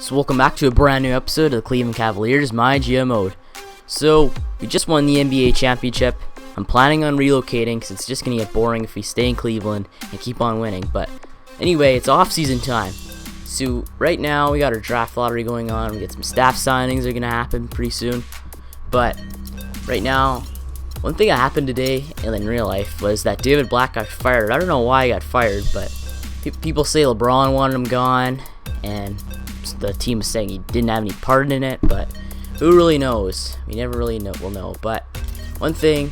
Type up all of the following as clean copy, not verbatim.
So welcome back to a brand new episode of the Cleveland Cavaliers MyGM mode. So we just won the NBA championship. I'm planning on relocating because it's just going to get boring if we stay in Cleveland and keep on winning. But anyway, it's off-season time. So right now we got our draft lottery going on. We get some staff signings that are going to happen pretty soon. But right now, one thing that happened today and in real life was that David Black got fired. I don't know why he got fired, but people say LeBron wanted him gone, and the team was saying he didn't have any part in it, but who really knows? We never really will know. But one thing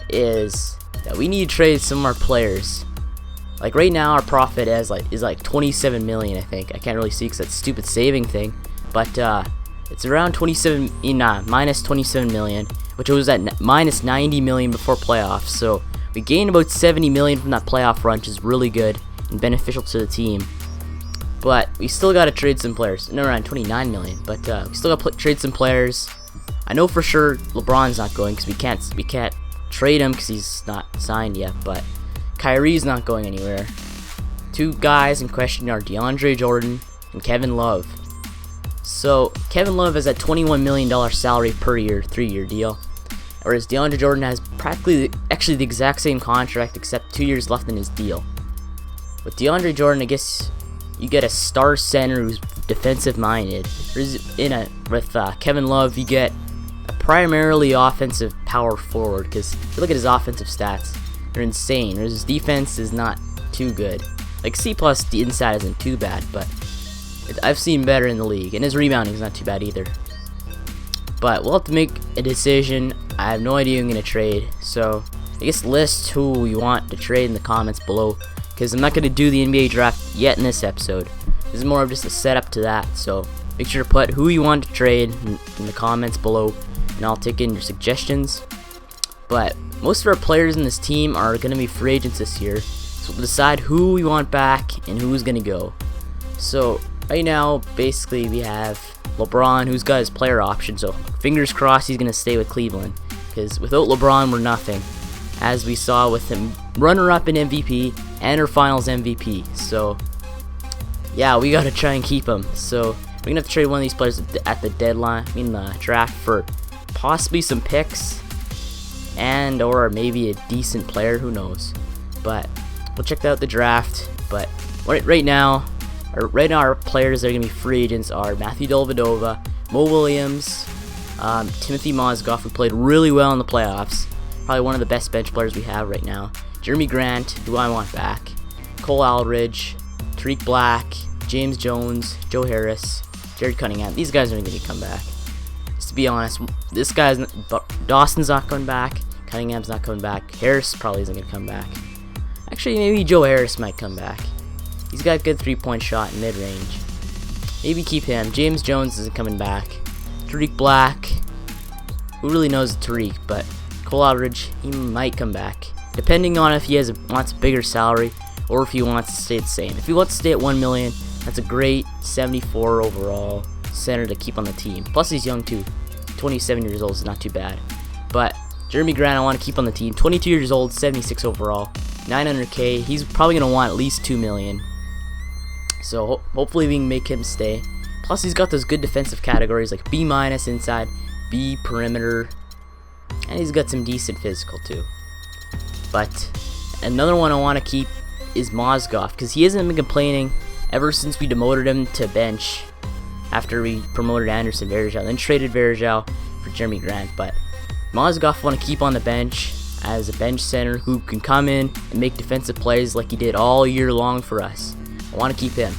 is that we need to trade some of our players. Like right now, our profit is like 27 million, I think. I can't really see because that's a stupid saving thing, but it's around 27, minus 27 million, which was at minus 90 million before playoffs. So we gained about 70 million from that playoff run, which is really good and beneficial to the team. But we still got to trade some players. No, around 29 million. But we still got to trade some players. I know for sure LeBron's not going because we can't trade him because he's not signed yet. But Kyrie's not going anywhere. Two guys in question are DeAndre Jordan and Kevin Love. So Kevin Love has a $21 million salary per year, 3-year deal, whereas DeAndre Jordan has practically actually the exact same contract except 2 years left in his deal. With DeAndre Jordan, I guess you get a star center who's defensive minded. With Kevin Love, you get a primarily offensive power forward, because if you look at his offensive stats, they're insane. His defense is not too good. Like C+ the inside isn't too bad, but I've seen better in the league, and his rebounding is not too bad either. But we'll have to make a decision. I have no idea who I'm going to trade, so I guess list who you want to trade in the comments below, because I'm not going to do the NBA draft yet in this episode. This is more of just a setup to that, so make sure to put who you want to trade in the comments below, and I'll take in your suggestions. But most of our players in this team are going to be free agents this year, so we'll decide who we want back and who's going to go. So right now, basically, we have LeBron, who's got his player option, so fingers crossed he's going to stay with Cleveland, because without LeBron, we're nothing, as we saw with him runner-up in MVP and our finals MVP. So yeah, we got to try and keep him. So we're going to have to trade one of these players at the deadline, the draft, for possibly some picks and or maybe a decent player, who knows. But we'll check out the draft. But right now our players that are going to be free agents are Matthew Dellavedova, Mo Williams, Timothy Mozgov, who played really well in the playoffs, probably one of the best bench players we have right now, Jeremy Grant, who I want back, Cole Aldridge, Tariq Black, James Jones, Joe Harris, Jared Cunningham. These guys aren't going to come back. Just to be honest, Dawson's not coming back, Cunningham's not coming back, Harris probably isn't going to come back. Actually, maybe Joe Harris might come back. He's got a good 3-point shot in mid-range. Maybe keep him. James Jones isn't coming back. Tariq Black, who really knows Tariq, but Cole Aldridge, he might come back, depending on if he wants a bigger salary or if he wants to stay the same. If he wants to stay at $1 million, that's a great 74 overall center to keep on the team. Plus he's young too. 27 years old is not too bad. But Jeremy Grant I want to keep on the team. 22 years old, 76 overall, 900K. He's probably going to want at least $2 million. So hopefully we can make him stay. Plus he's got those good defensive categories like B- inside, B perimeter, and he's got some decent physical too. But another one I want to keep is Mozgov, because he hasn't been complaining ever since we demoted him to bench after we promoted Anderson Varejao, then traded Varejao for Jeremy Grant. But Mozgov I want to keep on the bench as a bench center who can come in and make defensive plays like he did all year long for us. I want to keep him.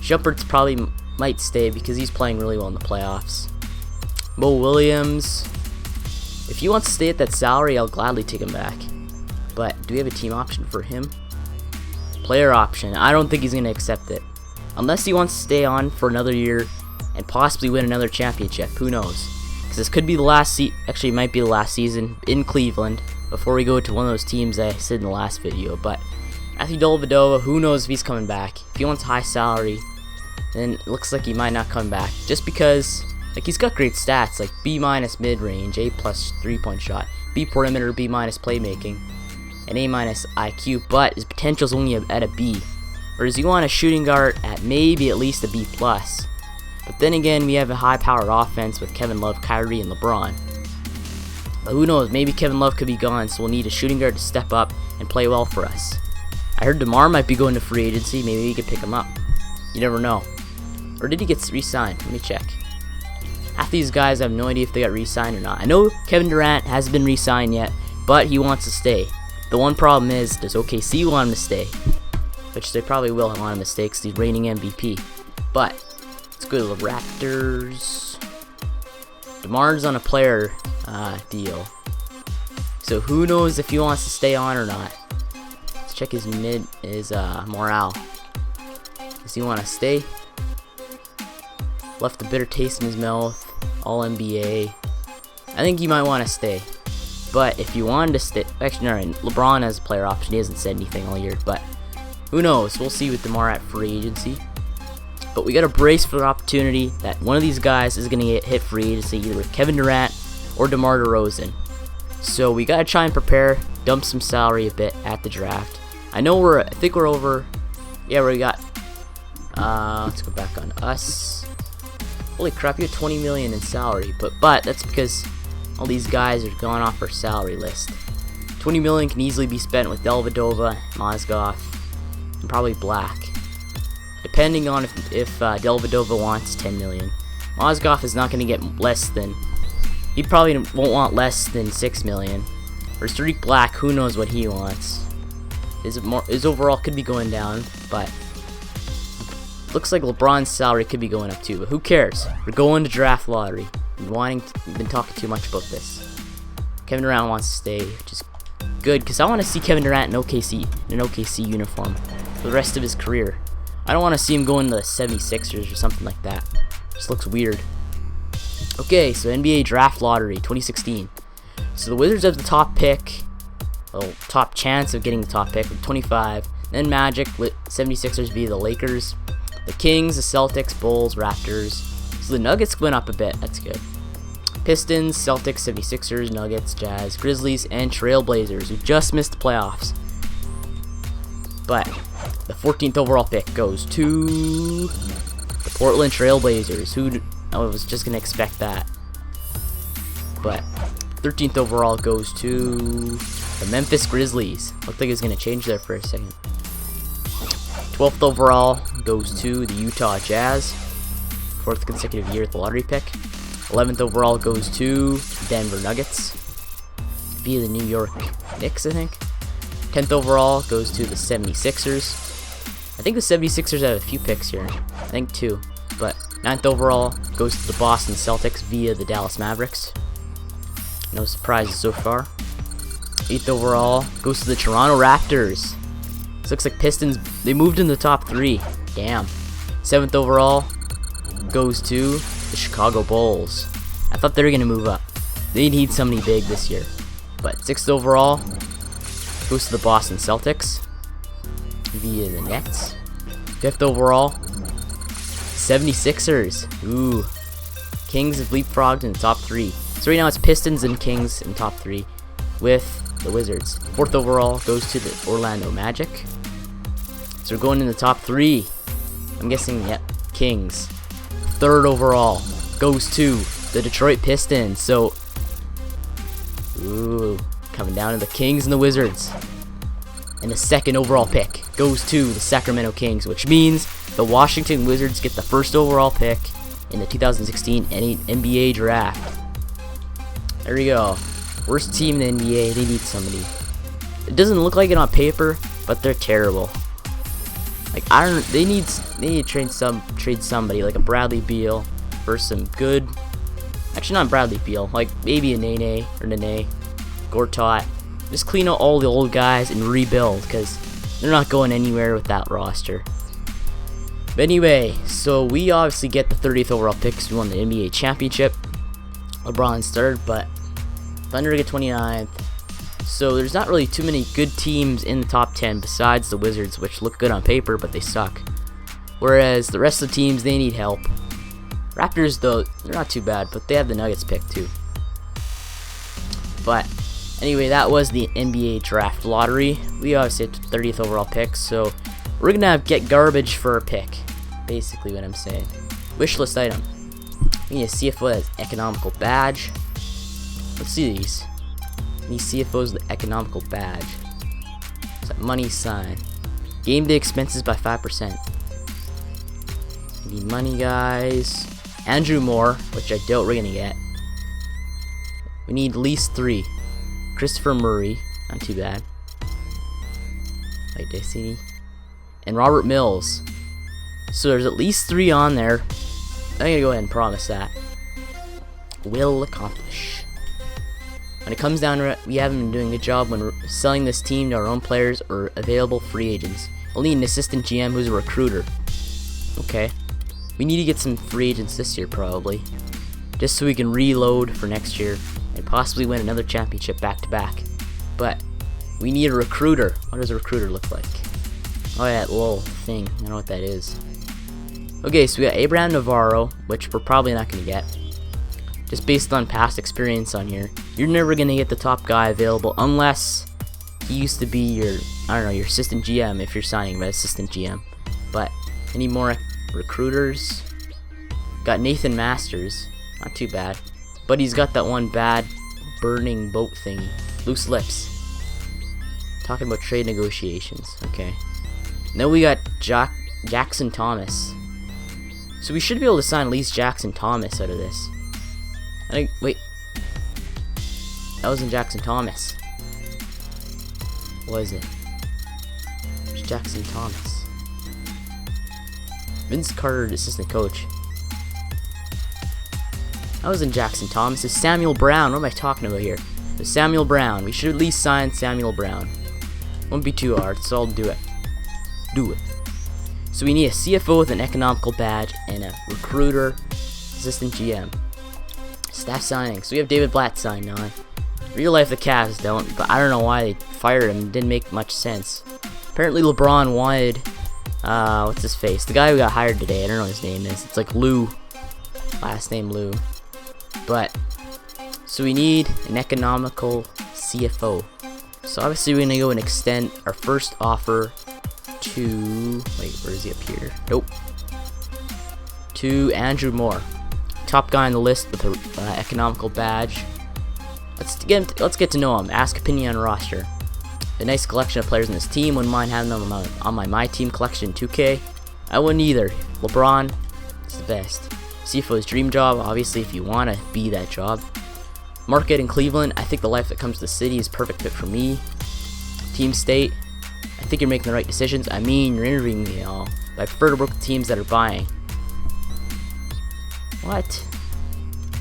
Shumpert's probably might stay because he's playing really well in the playoffs. Mo Williams, if he wants to stay at that salary, I'll gladly take him back. But do we have a team option for him? Player option. I don't think he's going to accept it. Unless he wants to stay on for another year and possibly win another championship. Who knows? Because this could be the last actually it might be the last season in Cleveland before we go to one of those teams I said in the last video. But Matthew Dellavedova, who knows if he's coming back. If he wants a high salary, then it looks like he might not come back. Just because he's got great stats, like B- mid-range, A+ 3-point shot, B perimeter, B- playmaking, and A- IQ, but his potential's only at a B. Whereas you want a shooting guard at maybe at least a B+. But But then again, we have a high-powered offense with Kevin Love, Kyrie, and LeBron. But who knows, maybe Kevin Love could be gone, so we'll need a shooting guard to step up and play well for us. I heard DeMar might be going to free agency, maybe we could pick him up. You never know. Or did he get re-signed? Let me check. Half these guys, I have no idea if they got re-signed or not. I know Kevin Durant hasn't been re-signed yet, but he wants to stay. The one problem is, does OKC want him to stay? Which they probably will want him to stay because he's reigning MVP. But, let's go to the Raptors. DeMar's on a player deal. So who knows if he wants to stay on or not. Let's check his morale. Does he want to stay? Left a bitter taste in his mouth. All NBA. I think he might want to stay. But if you wanted to stay, actually, no, LeBron has a player option. He hasn't said anything all year, but who knows? We'll see with DeMar at free agency. But we got to brace for the opportunity that one of these guys is going to get hit free agency, either with Kevin Durant or DeMar DeRozan. So we got to try and prepare, dump some salary a bit at the draft. I think we're over. Yeah, we got. Let's go back on us. Holy crap, you have 20 million in salary, but that's because all these guys are gone off our salary list. 20 million can easily be spent with Dellavedova, Mozgov, and probably Black. Depending on if Dellavedova wants 10 million. Mozgov is not going to get less than, he probably won't want less than 6 million. For Tariq Black, who knows what he wants. His overall could be going down, but looks like LeBron's salary could be going up too, but who cares? We're going to draft lottery. We've been talking too much about this. Kevin Durant wants to stay, which is good, because I want to see Kevin Durant in an OKC uniform for the rest of his career. I don't want to see him going to the 76ers or something like that. Just looks weird. Okay, so NBA draft lottery 2016. So the Wizards have the top pick, well, top chance of getting the top pick with 25. Then Magic with 76ers via the Lakers. The Kings, the Celtics, Bulls, Raptors. So the Nuggets went up a bit. That's good. Pistons, Celtics, 76ers, Nuggets, Jazz, Grizzlies, and Trailblazers, who just missed the playoffs. But the 14th overall pick goes to the Portland Trailblazers. I was just going to expect that. But 13th overall goes to the Memphis Grizzlies. Looked like it was going to change there for a second. 12th overall goes to the Utah Jazz. 4th consecutive year at the lottery pick. 11th overall goes to Denver Nuggets via the New York Knicks, I think. 10th overall goes to the 76ers. I think the 76ers have a few picks here. I think 2. But 9th overall goes to the Boston Celtics via the Dallas Mavericks. No surprises so far. 8th overall goes to the Toronto Raptors. This looks like Pistons, they moved in the top 3. Damn. 7th overall goes to the Chicago Bulls. I thought they were going to move up. They need somebody big this year. But 6th overall goes to the Boston Celtics via the Nets. 5th overall, 76ers. Ooh. Kings have leapfrogged in the top 3. So right now it's Pistons and Kings in top 3 with the Wizards. 4th overall goes to the Orlando Magic. So we're going in the top 3. I'm guessing, yep, Kings. 3rd overall goes to the Detroit Pistons. So, ooh, coming down to the Kings and the Wizards. And the 2nd overall pick goes to the Sacramento Kings, which means the Washington Wizards get the 1st overall pick in the 2016 NBA draft. There we go. Worst team in the NBA. They need somebody. It doesn't look like it on paper, but they're terrible. Like, I don't. They need to trade somebody like a Bradley Beal for some good. Actually, not Bradley Beal. Like maybe a Nene or Nene, Gortat. Just clean out all the old guys and rebuild, because they're not going anywhere with that roster. But anyway, so we obviously get the 30th overall pick because we won the NBA championship. LeBron's 3rd, but Thunder get 29th. So there's not really too many good teams in the top 10 besides the Wizards, which look good on paper, but they suck. Whereas the rest of the teams, they need help. Raptors, though, they're not too bad, but they have the Nuggets pick too. But anyway, that was the NBA draft lottery. We obviously had 30th overall pick, so we're gonna get garbage for a pick. Basically, what I'm saying. Wish list item. We need a CFO that has economical badge. Let's see these. Need CFOs with economical badge. What's that money sign? Game day expenses by 5%. We need money, guys. Andrew Moore, which I doubt we're gonna get. We need at least 3. Christopher Murray, not too bad. Like Dicey. And Robert Mills. So there's at least 3 on there. I'm gonna go ahead and promise that. Will accomplish. When it comes down to it, we haven't been doing a good job when we're selling this team to our own players or available free agents. We'll need an assistant GM who's a recruiter. Okay. We need to get some free agents this year probably. Just so we can reload for next year and possibly win another championship back to back. But we need a recruiter. What does a recruiter look like? Oh yeah, that little thing. I don't know what that is. Okay, so we got Abraham Navarro, which we're probably not going to get. Just based on past experience on here. You're never going to get the top guy available unless he used to be your, I don't know, your assistant GM if you're signing him as assistant GM. But any more recruiters? Got Nathan Masters. Not too bad. But he's got that one bad burning boat thingy. Loose lips. Talking about trade negotiations. Okay. Then we got Jackson Thomas. So we should be able to sign at least Jackson Thomas out of this. I think, wait. That wasn't Jackson Thomas. What is it? It's Jackson Thomas. Vince Carter, assistant coach. That wasn't Jackson Thomas. It's Samuel Brown. What am I talking about here? It's Samuel Brown. We should at least sign Samuel Brown. Won't be too hard, so I'll do it. Do it. So we need a CFO with an economical badge and a recruiter, assistant GM. Staff signing. So we have David Blatt signed on. Real life the Cavs don't, but I don't know why they fired him. It didn't make much sense. Apparently LeBron wanted, what's his face? The guy who got hired today. I don't know what his name is. It's like Lou. Last name Lou. But, so we need an economical CFO. So obviously we're going to go and extend our first offer to, wait, where is he up here? Nope. To Andrew Moore. Top guy on the list with an economical badge. Let's get to know him. Ask opinion on roster. A nice collection of players in this team. Wouldn't mind having them on my team collection 2K. I wouldn't either. LeBron is the best. CFO's dream job, obviously, if you want to be that job. Market in Cleveland. I think the life that comes to the city is perfect fit for me. Team state. I think you're making the right decisions. I mean, you're interviewing me and all, but I prefer to work with teams that are buying. What?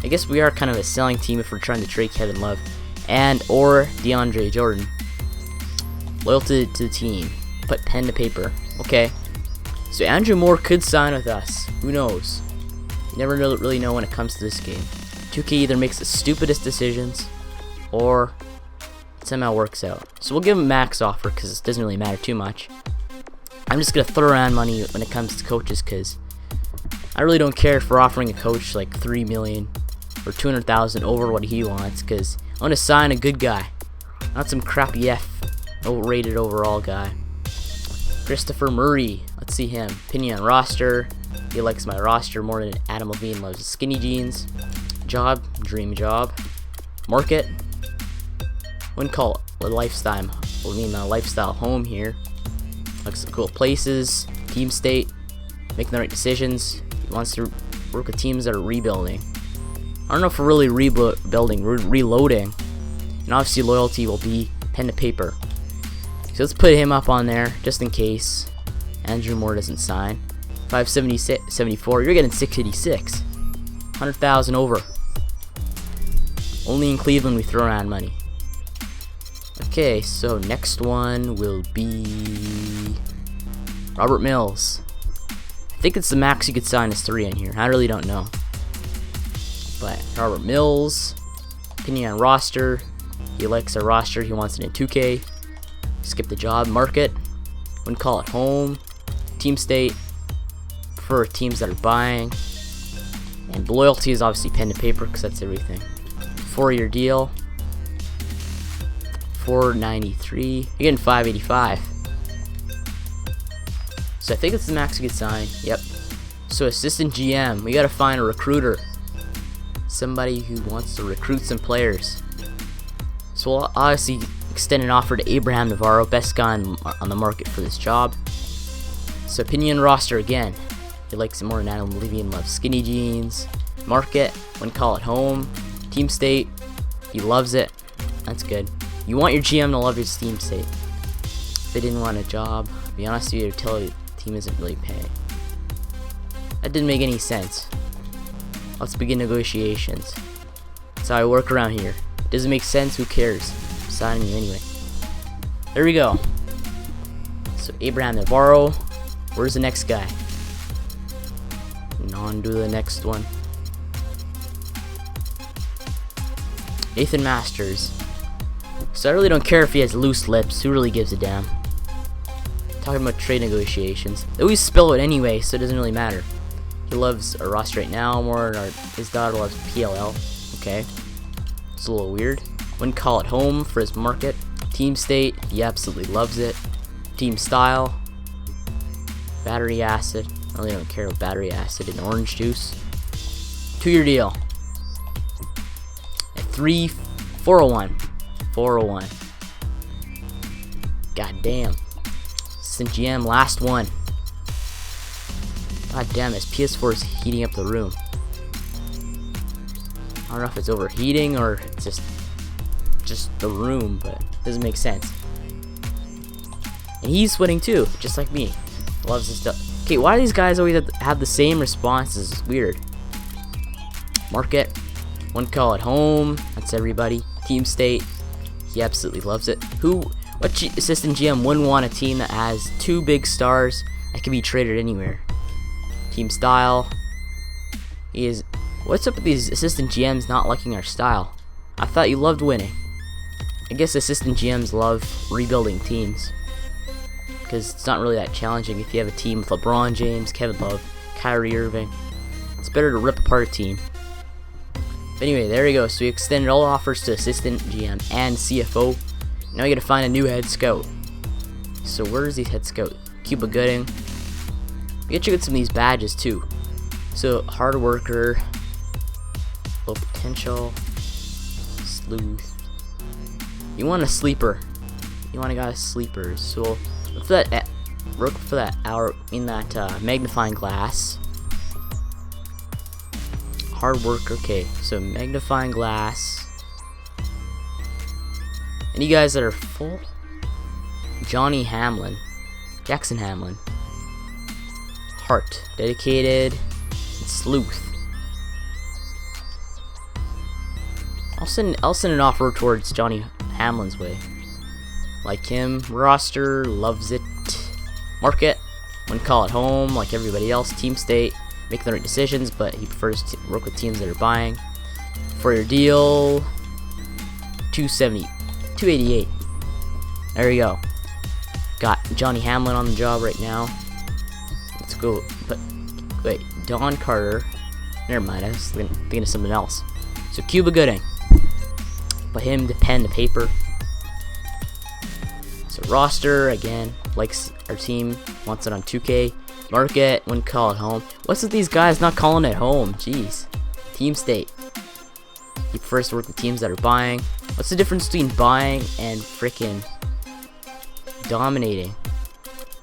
I guess we are kind of a selling team if we're trying to trade Kevin Love and or DeAndre Jordan. Loyalty to the team. Put pen to paper. Okay. So Andrew Moore could sign with us. Who knows? You never really know when it comes to this game. 2K either makes the stupidest decisions or it somehow works out. So we'll give him max offer because it doesn't really matter too much. I'm just going to throw around money when it comes to coaches because I really don't care if we're offering a coach like $3 million or $200,000 over what he wants because I want to sign a good guy, not some crappy rated overall guy. Christopher Murray, let's see him. Opinion on roster. He likes my roster more than Adam Levine loves his skinny jeans. Job, dream job. Market. Wouldn't call it a lifestyle. We'll mean a lifestyle home here. Looks cool places. Team state. Making the right decisions. He wants to work with teams that are rebuilding. I don't know if we're really rebuilding. We're reloading. And obviously loyalty will be pen to paper. So let's put him up on there just in case Andrew Moore doesn't sign. 574. You're getting 686. 100,000 over. Only in Cleveland we throw around money. Okay, so next one will be Robert Mills. I think it's the max you could sign is 3 in here. I really don't know. But Robert Mills, opinion on roster. He likes our roster. He wants it in 2K. Skip the job. Market. Wouldn't call it home. Team state. Prefer teams that are buying. And loyalty is obviously pen to paper because that's everything. 4-year deal. 493. You're getting 585. So I think it's the max you could sign. Yep. So assistant GM, we gotta find a recruiter. Somebody who wants to recruit some players. So we'll obviously extend an offer to Abraham Navarro, best guy on the market for this job. So opinion roster again. He likes it more than Adam Levine loves skinny jeans. Market, wouldn't call it home. Team state, he loves it. That's good. You want your GM to love your team state. If they didn't want a job, to be honest with you, the team isn't really paying. That didn't make any sense. Let's begin negotiations. That's how I work around here. It doesn't make sense, who cares? I'm signing you anyway. There we go. So Abraham Navarro. Where's the next guy? On to the next one. Nathan Masters. So I really don't care if he has loose lips. Who really gives a damn? Talking about trade negotiations. They always spill it anyway, so it doesn't really matter. He loves our roster right now more than his daughter loves PLL. Okay. It's a little weird. Wouldn't call it home for his market. Team state, he absolutely loves it. Team style. Battery acid. I really don't care about battery acid and orange juice. 2-year deal. At 401. 401. God damn. Assistant GM, last one. God damn, this PS4 is heating up the room. I don't know if it's overheating or it's just the room, but it doesn't make sense. And he's sweating too, just like me. Loves his stuff. Okay, why do these guys always have the same responses? It's weird. Market. Wouldn't call it home. That's everybody. Team state. He absolutely loves it. What assistant GM wouldn't want a team that has 2 big stars that can be traded anywhere? Team style. What's up with these assistant GMs not liking our style? I thought you loved winning. I guess assistant GMs love rebuilding teams, because it's not really that challenging if you have a team with LeBron James, Kevin Love, Kyrie Irving. It's better to rip apart a team. But anyway, there we go. So we extended all offers to assistant GM and CFO. Now we gotta find a new head scout. So where's the head scout? Cuba Gooding. We gotta check out some of these badges too. So hard worker, low potential, sleuth. You want a sleeper. You want a guy with sleepers. So look for that hour in that magnifying glass. Hard work. Okay, so magnifying glass. Any guys that are full? Jackson Hamlin. Heart, dedicated, and sleuth. I'll send an offer towards Johnny Hamlin's way. Like him, roster, loves it. Market, wouldn't call it home like everybody else. Team state, make the right decisions, but he prefers to work with teams that are buying. For your deal, 288. There we go. Got Johnny Hamlin on the job right now. Let's go. But wait, Don Carter. Never mind. I was thinking of something else. So Cuba Gooding. Put him to pen the paper. So roster again, likes our team, wants it on 2K. Market, wouldn't call it home. What's with these guys not calling it home? Jeez. Team state. He prefers to work with teams that are buying. What's the difference between buying and freaking dominating?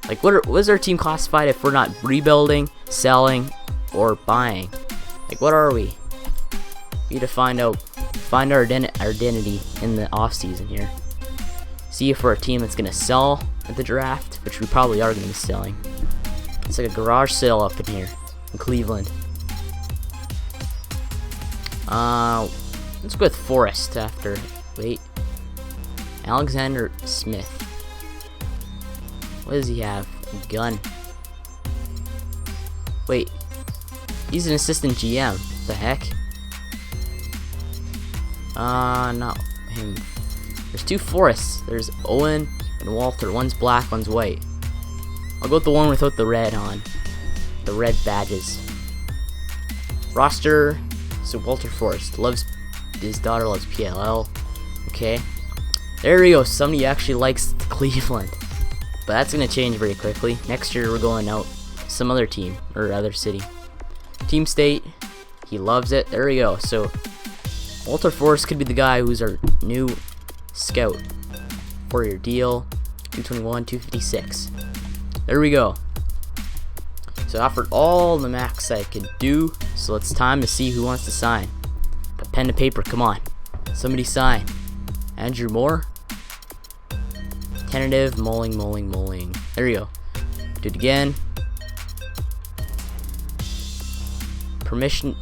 Like, what is our team classified if we're not rebuilding, selling, or buying? Like, what are we? We need to find our identity in the offseason here. See if we're a team that's gonna sell at the draft, which we probably are gonna be selling. It's like a garage sale up in here in Cleveland. Let's go with Forrest after. Wait. Alexander Smith. What does he have? A gun. Wait. He's an assistant GM. What the heck? Not him. There's 2 Forrests. There's Owen and Walter. One's black, one's white. I'll go with the one without the red on. The red badges. Roster. So Walter Forrest his daughter loves PLL. Okay. There we go. Somebody actually likes Cleveland. But that's gonna change very quickly. Next year we're going out some other team or other city. Team state. He loves it. There we go. So Walter Forrest could be the guy who's our new scout. 4-year deal. 221, 256. There we go. So I offered all the max I could do. So it's time to see who wants to sign. But pen to paper, come on. Somebody sign. Andrew Moore. Tentative, mulling. There we go. Do it again. Permission.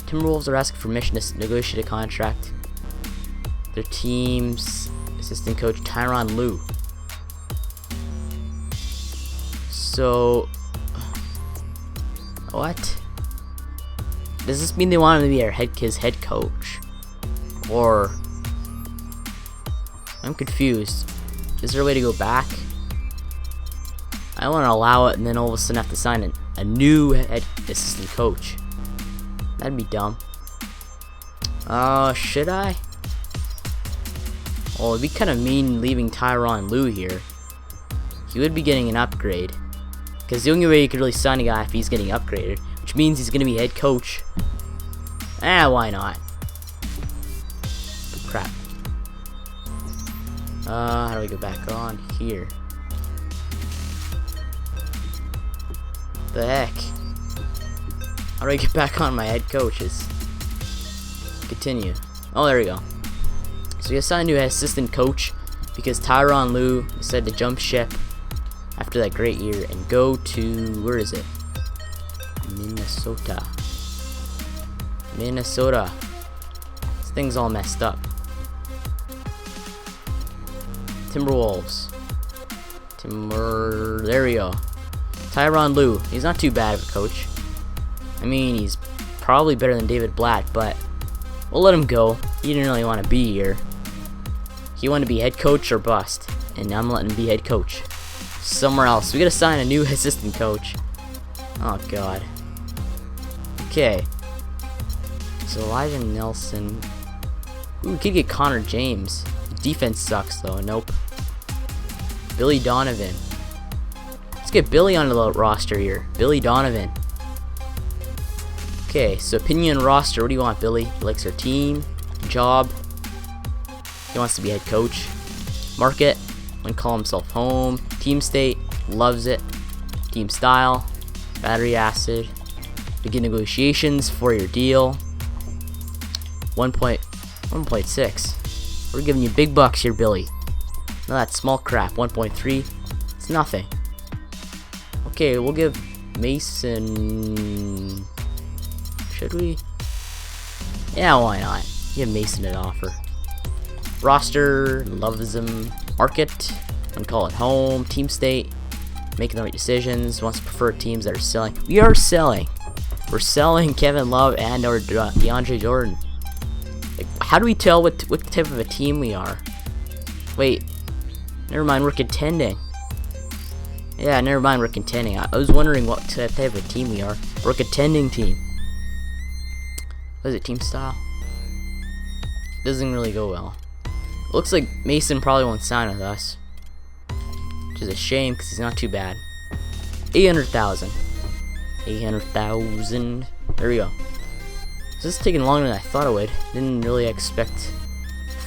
Timberwolves are asking permission to negotiate a contract. Their team's assistant coach, Tyronn Lue. So, what? Does this mean they want him to be his head coach? Or, I'm confused. Is there a way to go back? I want to allow it and then all of a sudden have to sign a new head assistant coach. That'd be dumb. Should I? Well, it'd be kind of mean leaving Tyronn Lue here. He would be getting an upgrade. Because the only way you could really sign a guy if he's getting upgraded, which means he's going to be head coach. Why not? Crap. How do we go back on here? The heck? How do I get back on my head coaches? Continue. Oh, there we go. So we assigned a new assistant coach because Tyronn Lue decided to jump ship after that great year and go to, where is it? Minnesota. This thing's all messed up. Timberwolves. There we go. Tyronn Lue. He's not too bad of a coach. I mean, he's probably better than David Blatt, but we'll let him go. He didn't really want to be here. He wanted to be head coach or bust, and I'm letting him be head coach somewhere else. We gotta sign a new assistant coach. Oh god. Okay. So Elijah Nelson. Ooh, we could get Connor James. Defense sucks though. Nope. Billy Donovan. Let's get Billy onto the roster here. Billy Donovan. Okay, so opinion roster. What do you want, Billy? He likes our team, job. He wants to be head coach. Market. And call himself home. Team state. Loves it. Team style. Battery acid. Begin negotiations. 4-year deal. 1.6. We're giving you big bucks here, Billy. No, that's small crap. 1.3. It's nothing. Okay, we'll give Mason. Should we? Yeah, why not? Give Mason an offer. Roster, loves him. Market, and call it home. Team state, making the right decisions. Wants to prefer teams that are selling. We are selling. We're selling Kevin Love and or DeAndre Jordan. Like, how do we tell what type of a team we are? Wait, never mind. We're contending. Yeah, never mind. We're contending. I was wondering what type of a team we are. We're a contending team. What is it? Team style? Doesn't really go well. Looks like Mason probably won't sign with us, which is a shame because he's not too bad. 800,000. 800,000. There we go. So this is taking longer than I thought it would. Didn't really expect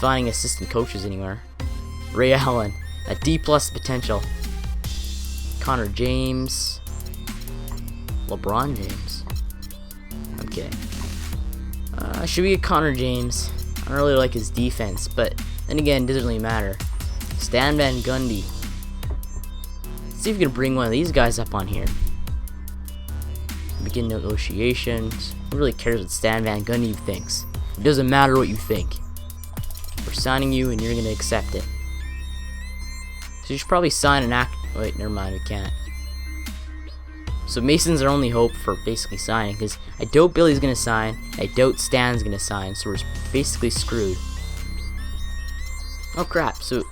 finding assistant coaches anywhere. Ray Allen, a D+ potential. Connor James. LeBron James. I'm kidding. Should we get Connor James? I don't really like his defense, but then again, it doesn't really matter. Stan Van Gundy. Let's see if we can bring one of these guys up on here. Begin negotiations. Who really cares what Stan Van Gundy thinks? It doesn't matter what you think. We're signing you and you're going to accept it. So you should probably sign an act. Wait, never mind, we can't. So Mason's our only hope for basically signing, because I doubt Billy's going to sign. I doubt Stan's going to sign, so we're basically screwed. Oh crap, so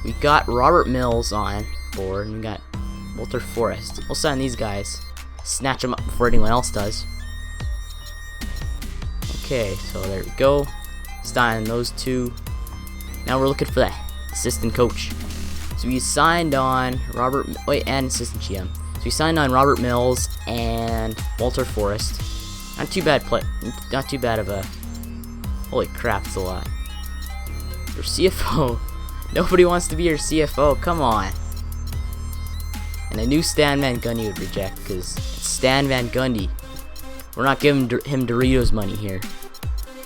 we got Robert Mills on board, and we got Walter Forrest. We'll sign these guys. Snatch them up before anyone else does. Okay, so there we go. Signing those two. Now we're looking for that assistant coach. So we signed on Robert, and assistant GM. So we signed on Robert Mills and Walter Forrest. Not too bad not too bad of a... Holy crap, it's a lot. Your CFO. Nobody wants to be your CFO, come on. And I knew Stan Van Gundy would reject, because it's Stan Van Gundy. We're not giving him Doritos money here.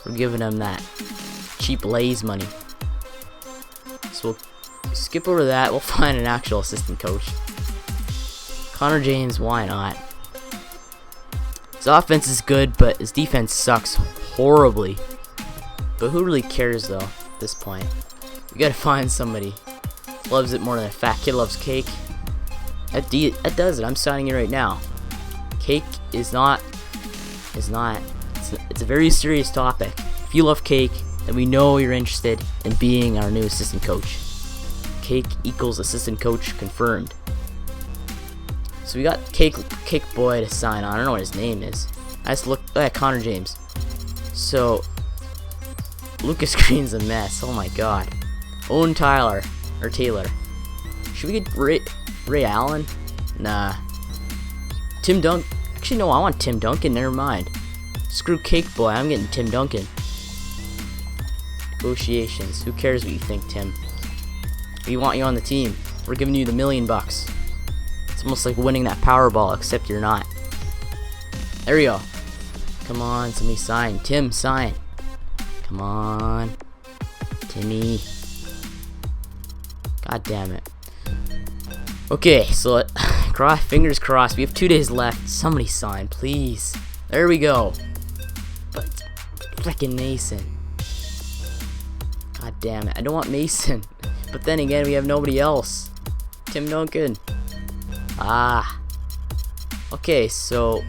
We're giving him that cheap Lay's money. So we'll skip over that. We'll find an actual assistant coach. Connor James, why not? His offense is good, but his defense sucks horribly. But who really cares though at this point? We gotta find somebody. Loves it more than a fat kid loves cake. That does it. I'm signing it right now. Cake is not. It's a very serious topic. If you love cake, then we know you're interested in being our new assistant coach. Cake equals assistant coach confirmed. So we got Cake Boy to sign on. I don't know what his name is. I just looked at Connor James. So Lucas Green's a mess. Oh my god. Owen Taylor. Should we get Ray Allen? Nah. Tim Duncan. Actually, no, I want Tim Duncan. Never mind. Screw Cake Boy. I'm getting Tim Duncan. Negotiations. Who cares what you think, Tim? We want you on the team. We're giving you the $1 million. It's almost like winning that Powerball, except you're not. There we go. Come on, somebody sign. Tim, sign. Come on. Timmy. God damn it. Okay, so fingers crossed. We have 2 days left. Somebody sign, please. There we go. But frickin' Mason. God damn it. I don't want Mason. But then again, we have nobody else. Tim Duncan. Ah. Okay, so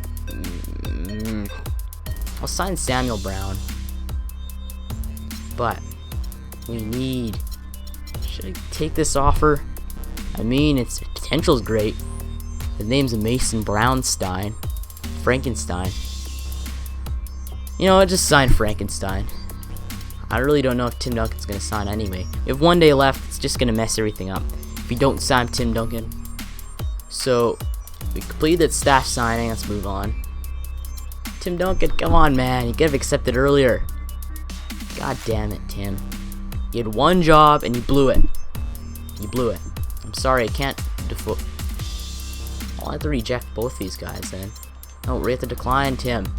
I'll sign Samuel Brown. But we need. Should I take this offer? I mean, its potential's great. His name's Mason Brownstein. Frankenstein. You know, I just signed Frankenstein. I really don't know if Tim Duncan's gonna sign anyway. We have 1 day left. It's just gonna mess everything up if we don't sign Tim Duncan. So we completed that staff signing. Let's move on. Tim Duncan, come on, man. You could have accepted earlier. God damn it, Tim. You had one job and you blew it. You blew it. I'm sorry, I can't default. I'll have to reject both these guys then. No, we have to decline, Tim.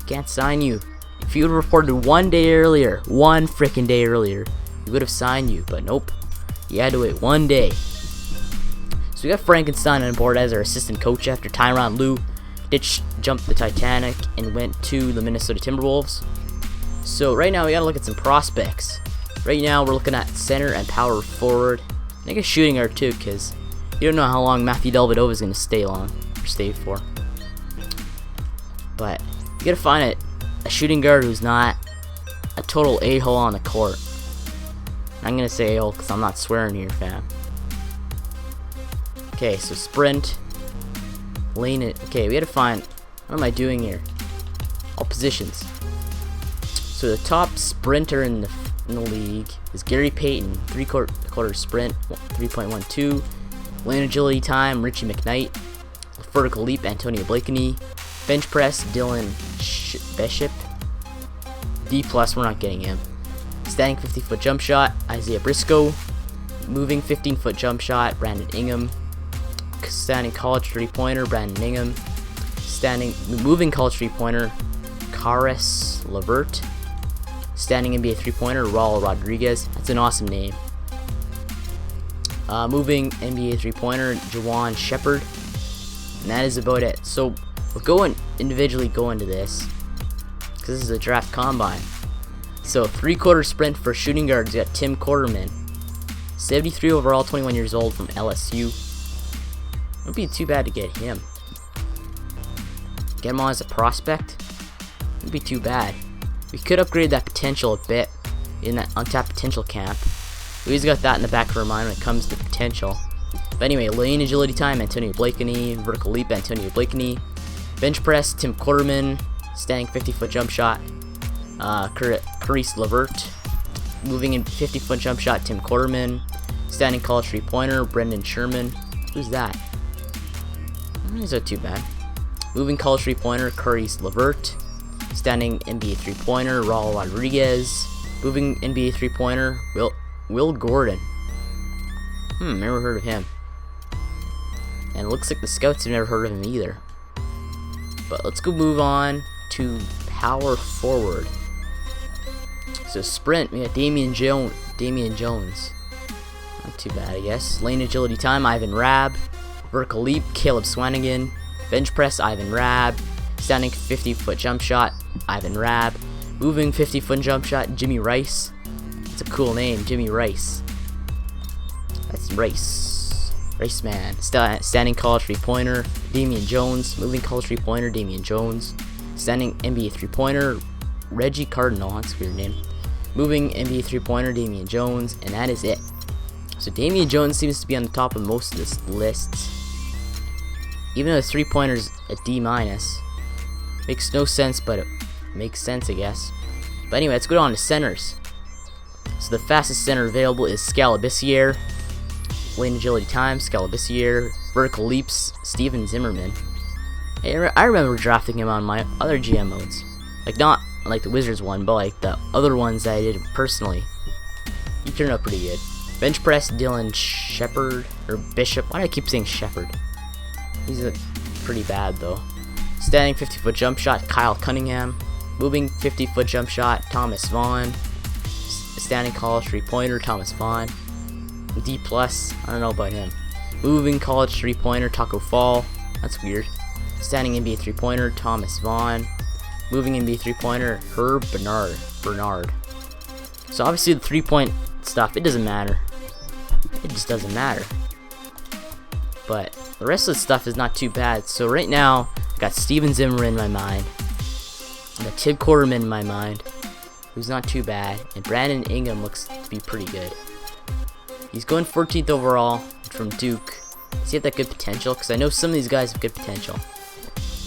Can't sign you. If you would have reported 1 day earlier, 1 freaking day earlier, we would have signed you, but nope. You had to wait 1 day. So we got Frankenstein on board as our assistant coach after Tyronn Lue jumped the Titanic and went to the Minnesota Timberwolves. So right now we gotta look at some prospects. Right now we're looking at center and power forward. And I guess shooting guard too, because you don't know how long Matthew Dellavedova is gonna stay for. But you gotta find a shooting guard who's not a total a-hole on the court. I'm gonna say a-hole because I'm not swearing here, fam. Okay, so sprint, lane it. Okay, we gotta find. What am I doing here? All positions. So the top sprinter in the league is Gary Payton, 3/4 sprint, 3.12. Lane agility time, Richie McKnight. Vertical leap, Antonio Blakeney. Bench press, Dylan Bishop. D+, we're not getting him. Standing 50-foot jump shot, Isaiah Briscoe. Moving 15-foot jump shot, Brandon Ingham. Standing college 3-pointer, Brandon Ingham. Moving college 3-pointer, Karis Levert. Standing NBA 3-pointer, Raul Rodriguez. That's an awesome name. Moving NBA 3-pointer, Jawan Shepard. And that is about it. So we'll individually go into this, because this is a draft combine. So 3/4 sprint for shooting guards. You got Tim Quarterman, 73 overall, 21 years old, from LSU. Wouldn't be too bad to get him. Get him on as a prospect. Wouldn't be too bad. We could upgrade that potential a bit in that untapped potential camp. We always got that in the back of our mind when it comes to potential. But anyway, lane agility time, Antonio Blakeney. Vertical leap, Antonio Blakeney. Bench press, Tim Quarterman. Standing 50-foot jump shot, Karis Levert. Moving in 50-foot jump shot, Tim Quarterman. Standing college 3-pointer, Brendan Sherman. Who's that? He's not too bad. Moving college 3-pointer, Curry's Levert. Standing NBA 3-pointer, Raul Rodriguez. Moving NBA 3-pointer, Will Gordon. Never heard of him. And it looks like the scouts have never heard of him either. But let's go move on to power forward. So sprint, we got Damian Jones. Not too bad, I guess. Lane agility time, Ivan Rabb. Vertical leap, Caleb Swanigan. Bench press, Ivan Rabb. Standing 50-foot jump shot, Ivan Rabb. Moving 50-foot jump shot, Jimmy Rice. It's a cool name, Jimmy Rice. That's Rice man. Standing college 3-pointer, Damian Jones. Moving college 3-pointer, Damian Jones. Standing NBA 3-pointer, Reggie Cardinal. That's a weird name. Moving NBA 3-pointer, Damian Jones. And that is it. So Damian Jones seems to be on the top of most of this list. Even though his 3-pointer's a D-. Makes no sense, but it makes sense, I guess. But anyway, let's go on to centers. So the fastest center available is Scalabissiere. Lane agility time, Scalabissiere. Vertical leaps, Steven Zimmerman. Hey, I remember drafting him on my other GM modes. Like, not like the Wizards one, but like the other ones that I did personally. He turned out pretty good. Bench press, Dylan Shepard, or Bishop. Why do I keep saying Shepard? He's pretty bad, though. Standing 50-foot jump shot, Kyle Cunningham. Moving 50-foot jump shot, Thomas Vaughn. Standing college 3-pointer, Thomas Vaughn. D+, I don't know about him. Moving college 3-pointer, Taco Fall. That's weird. Standing NBA 3-pointer, Thomas Vaughn. Moving NBA 3-pointer, Herb Bernard. So obviously the 3-point stuff, it doesn't matter. It just doesn't matter. But the rest of the stuff is not too bad. So right now, I got Steven Zimmerman in my mind. I got Tim Quarterman in my mind, who's not too bad. And Brandon Ingram looks to be pretty good. He's going 14th overall from Duke. Does he have that good potential? Because I know some of these guys have good potential.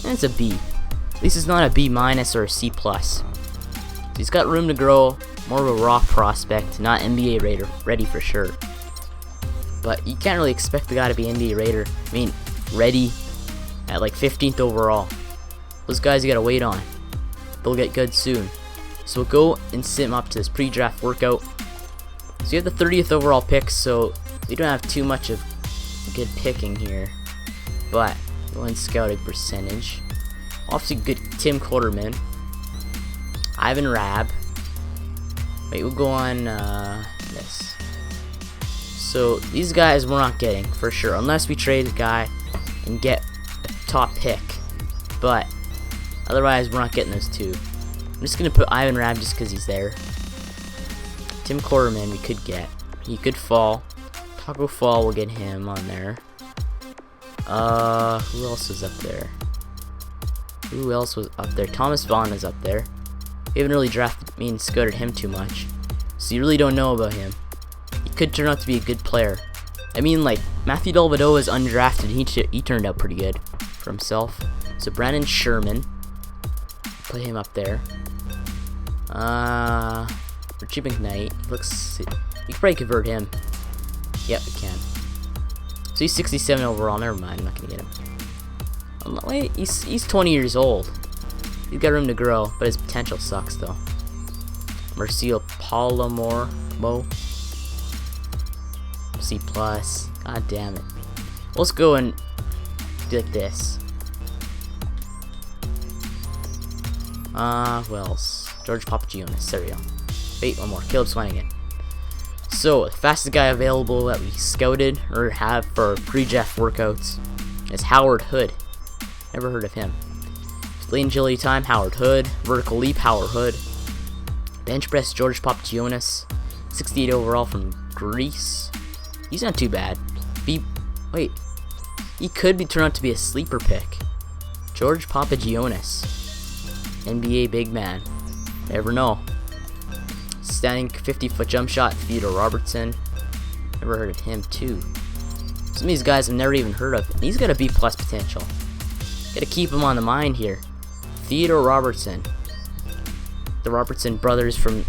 And it's a B. At least it's not a B- or a C+. So he's got room to grow. More of a raw prospect, not NBA ready for sure. But you can't really expect the guy to be NBA ready at like 15th overall. Those guys you gotta wait on. They'll get good soon. So we'll go and sim up to this pre-draft workout. So you have the 30th overall pick, so we don't have too much of good picking here. But go in scouting percentage. Obviously good Tim Quarterman. Ivan Rabb. Wait, we'll go on this. So these guys we're not getting for sure, unless we trade a guy and get a top pick. But otherwise, we're not getting those two. I'm just gonna put Ivan Rabb just because he's there. Tim Quarterman we could get. He could fall. Taco Fall, we'll get him on there. Who else was up there? Who else was up there? Thomas Vaughn is up there. We haven't really scouted him too much, so you really don't know about him. He could turn out to be a good player. I mean, like, Matthew Dellavedova is undrafted. He turned out pretty good for himself. So Brandon Sherman, put him up there. Richie McKnight looks. You could probably convert him. Yep, we can. So he's 67 overall. Never mind, I'm not gonna get him. Wait, he's 20 years old. He's got room to grow, but his potential sucks though. Marcio Palomar, C+. God damn it. Let's go and do like this. Who else? George Papagiannis. There we go. Wait, one more. Caleb Swanigan. So, the fastest guy available that we scouted or have for pre-draft workouts is Howard Hood. Never heard of him. Lane agility time, Howard Hood. Vertical leap, Howard Hood. Bench press, George Papagiannis. 68 overall from Greece. He's not too bad. Wait. He could turn out to be a sleeper pick. George Papagiannis. NBA big man. Never know. Standing 50-foot jump shot, Theodore Robertson. Never heard of him too. Some of these guys I've never even heard of. And he's got a B+ potential. Gotta keep him on the mind here. Theodore Robertson. The Robertson brothers from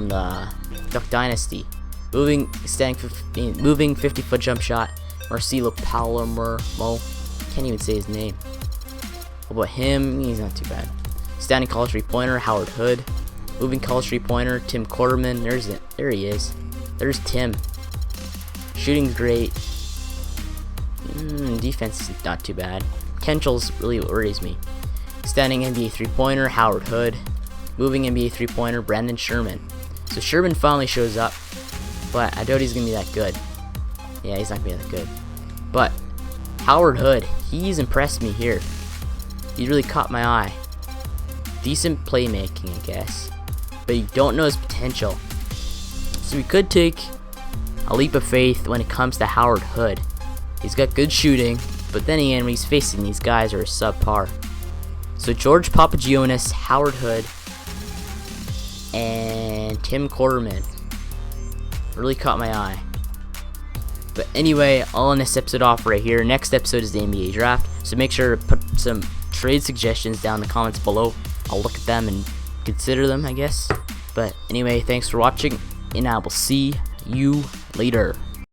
the Duck Dynasty. Moving 50-foot jump shot, Marcelo Palomar. Can't even say his name. What about him? He's not too bad. Standing college 3-pointer, Howard Hood. Moving college 3-pointer, Tim Quarterman. There he is. There's Tim. Shooting's great. Defense is not too bad. Potential's really what worries me. Standing NBA 3-pointer, Howard Hood. Moving NBA 3-pointer, Brandon Sherman. So Sherman finally shows up, but I doubt he's gonna be that good. Yeah, he's not gonna be that good. But Howard Hood, he's impressed me here. He really caught my eye. Decent playmaking, I guess, but you don't know his potential. So we could take a leap of faith when it comes to Howard Hood. He's got good shooting, but then again, when he's facing these guys are subpar. So George Papagiannis, Howard Hood, and Tim Quarterman really caught my eye. But anyway, I'll end this episode off right here. Next episode is the NBA draft, so make sure to put some trade suggestions down in the comments below. I'll look at them and consider them, I guess. But anyway, thanks for watching, and I will see you later.